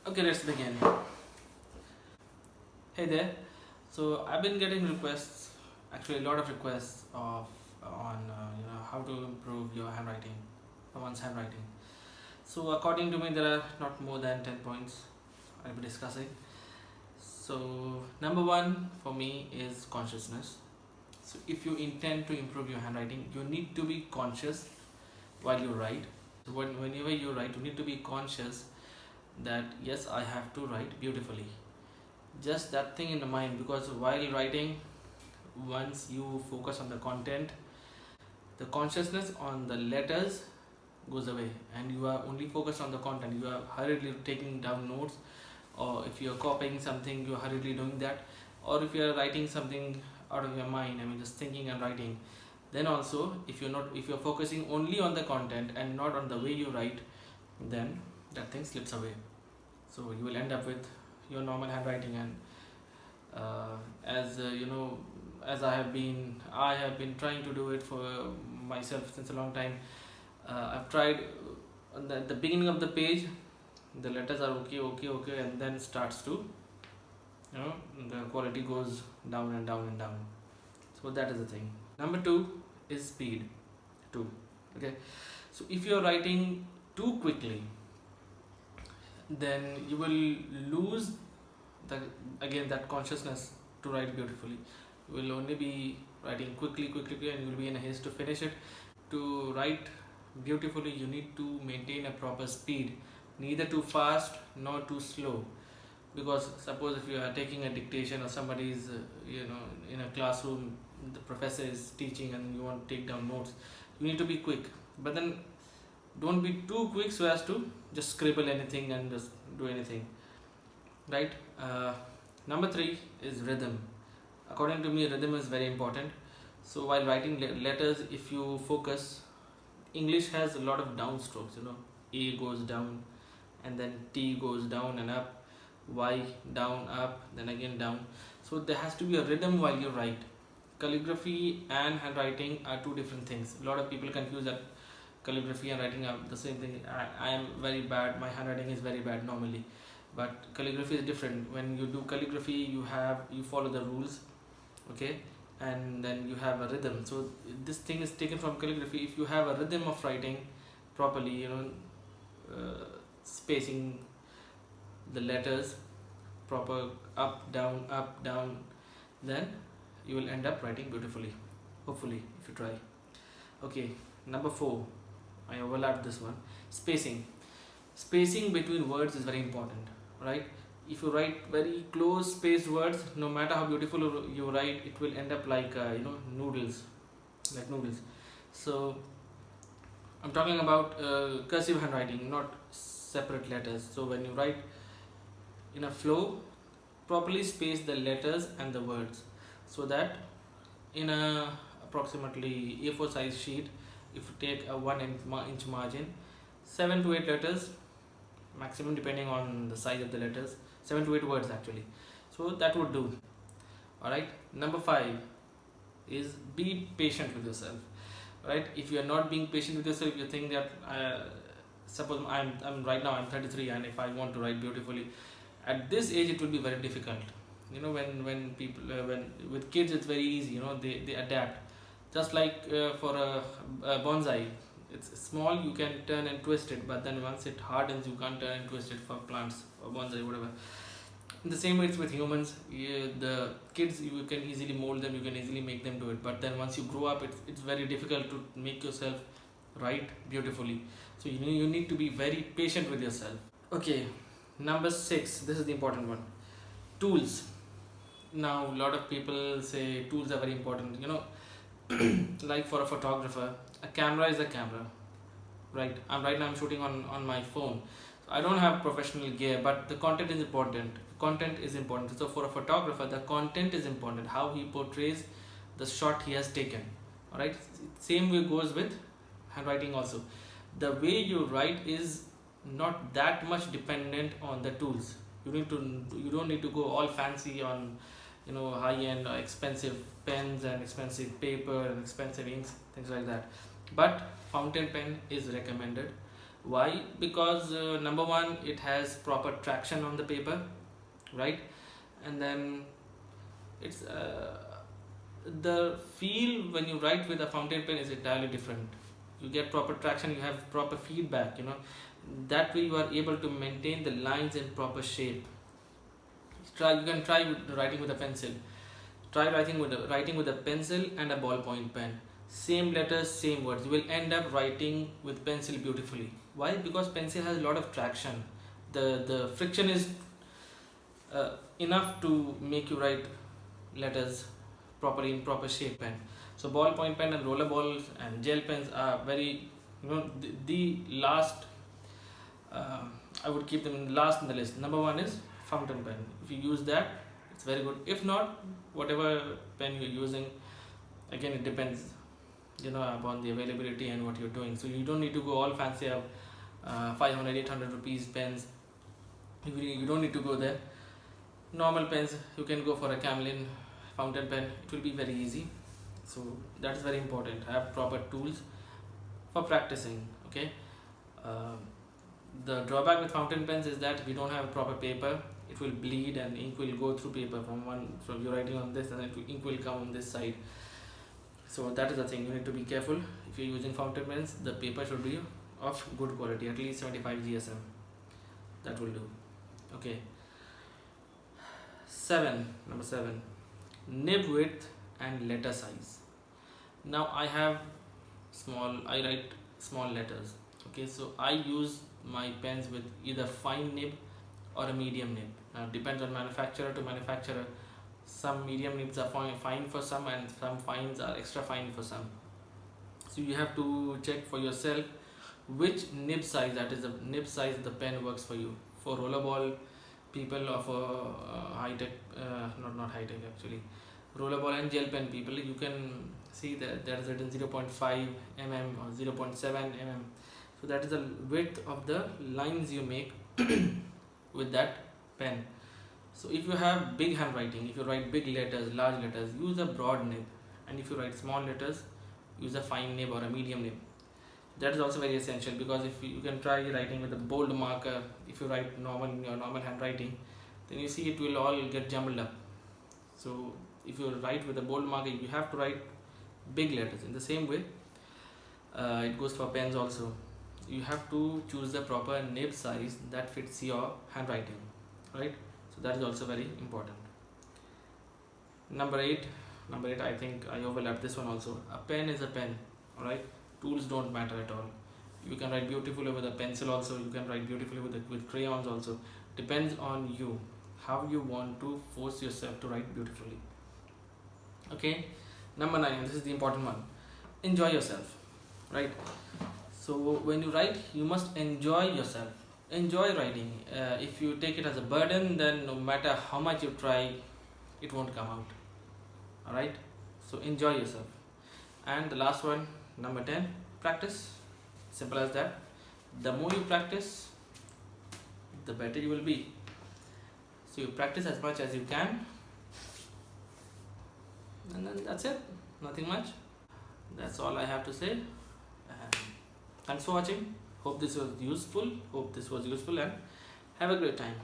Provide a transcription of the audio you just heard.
Okay, let's begin. Hey there. So I've been getting requests, actually a lot of requests of on how to improve your handwriting, someone's handwriting. So according to me, there are not more than 10 points I'll be discussing. So number one for me is consciousness. So if you intend to improve your handwriting, you need to be conscious while you write. So whenever you write, you need to be conscious that yes, I have to write beautifully. Just that thing in the mind, because while writing, once you focus on the content, the consciousness on the letters goes away and you are only focused on the content. You are hurriedly taking down notes, or if you are copying something, you are hurriedly doing that, or if you are writing something out of your mind, just thinking and writing, then also if you're focusing only on the content and not on the way you write, then that thing slips away. So you will end up with your normal handwriting. And as as I have been trying to do it for myself since a long time. I've tried at the beginning of the page, the letters are okay, and then starts to, the quality goes down and down and down. So that is the thing. Number two is speed too. Okay, so if you're writing too quickly, then you will lose the again that consciousness to write beautifully. You will only be writing quickly, and you will be in a haste to finish it. To write beautifully, you need to maintain a proper speed, neither too fast nor too slow. Because suppose if you are taking a dictation, or somebody is in a classroom, the professor is teaching and you want to take down notes, you need to be quick, but then don't be too quick so as to just scribble anything and just do anything, right? Number three is rhythm. According to me, rhythm is very important. So while writing letters, if you focus, English has a lot of downstrokes. A goes down, and then T goes down and up, Y down, up, then again down. So there has to be a rhythm while you write. Calligraphy and handwriting are two different things. A lot of people confuse that calligraphy and writing are the same thing. I am very bad. My handwriting is very bad normally, but calligraphy is different. When you do calligraphy, you follow the rules, okay, and then you have a rhythm. So this thing is taken from calligraphy. If you have a rhythm of writing properly, spacing the letters proper, up down, then you will end up writing beautifully, hopefully, if you try. Okay, number four, I overlapped this one. Spacing between words is very important, right? If you write very close spaced words, no matter how beautiful you write, it will end up like noodles, like noodles. So I'm talking about cursive handwriting, not separate letters. So when you write in a flow, properly space the letters and the words, so that in a approximately A4 size sheet, if you take a 1 inch margin, 7 to 8 letters maximum, depending on the size of the letters, 7 to 8 words actually. So that would do. Alright, number five is be patient with yourself. Right, if you are not being patient with yourself, you think that suppose I'm right now I'm 33, and if I want to write beautifully at this age, it will be very difficult. When people when with kids, it's very easy. They adapt. Just like for a bonsai, it's small, you can turn and twist it, but then once it hardens, you can't turn and twist it for plants or bonsai, whatever. In the same way, it's with humans. The kids, you can easily mold them, you can easily make them do it, but then once you grow up, it's very difficult to make yourself write beautifully. So you need to be very patient with yourself. Okay, number six, this is the important one. Tools. Now a lot of people say tools are very important. Like for a photographer, a camera is a camera, right? Right now I'm shooting on my phone. I don't have professional gear, but the content is important. So for a photographer, the content is important, how he portrays the shot he has taken. All right, same way goes with handwriting also. The way you write is not that much dependent on the tools. You don't need to go all fancy on high end or expensive pens and expensive paper and expensive inks, things like that. But fountain pen is recommended. Why? Because number one, it has proper traction on the paper, right? And then it's the feel when you write with a fountain pen is entirely different. You get proper traction, you have proper feedback, that way you are able to maintain the lines in proper shape. You can try writing with a pencil. Try writing with a pencil and a ballpoint pen. Same letters, same words. You will end up writing with pencil beautifully. Why? Because pencil has a lot of traction. The friction is enough to make you write letters properly in proper shape. Pen. So ballpoint pen and roller balls and gel pens are very, the last. I would keep them last in the list. Number one is fountain pen. If you use that, it's very good. If not, whatever pen you're using, again it depends, upon the availability and what you're doing. So you don't need to go all fancy of 500, 800 rupees pens. You don't need to go there. Normal pens, you can go for a Camlin fountain pen. It will be very easy. So that is very important. Have proper tools for practicing. Okay. The drawback with fountain pens is that if you don't have a proper paper, it will bleed and ink will go through paper from you're writing on this, and ink will come on this side. So that is the thing, you need to be careful. If you're using fountain pens, the paper should be of good quality, at least 75 GSM. That will do. Okay. Number 7, nib width and letter size. Now I write small letters. Okay, so I use my pens with either fine nib or a medium nib. Depends on manufacturer to manufacturer. Some medium nibs are fine for some, and some fines are extra fine for some. So you have to check for yourself which nib size, that is the nib size the pen works for you. For rollerball people of high tech, not high tech actually, rollerball and gel pen people, you can see that there is written 0.5 mm or 0.7 mm. So that is the width of the lines you make with that pen. So if you have big handwriting, if you write big letters, large letters, use a broad nib, and if you write small letters, use a fine nib or a medium nib. That is also very essential, because if you can try writing with a bold marker, if you write normal handwriting, then you see it will all get jumbled up. So if you write with a bold marker, you have to write big letters. In the same way, it goes for pens also. You have to choose the proper nib size that fits your handwriting, right? So that is also very important. Number 8, I think I overlapped this one also. A pen is a pen, alright? Tools don't matter at all. You can write beautifully with a pencil also, you can write beautifully with crayons also. Depends on you, how you want to force yourself to write beautifully. Okay, number 9, this is the important one. Enjoy yourself, right? So when you write, you must enjoy yourself. Enjoy writing. If you take it as a burden, then no matter how much you try, it won't come out. Alright, so enjoy yourself. And the last one, number 10, practice. Simple as that. The more you practice, the better you will be. So you practice as much as you can, and then that's it. Nothing much. That's all I have to say. Thanks for watching. Hope this was useful. And have a great time.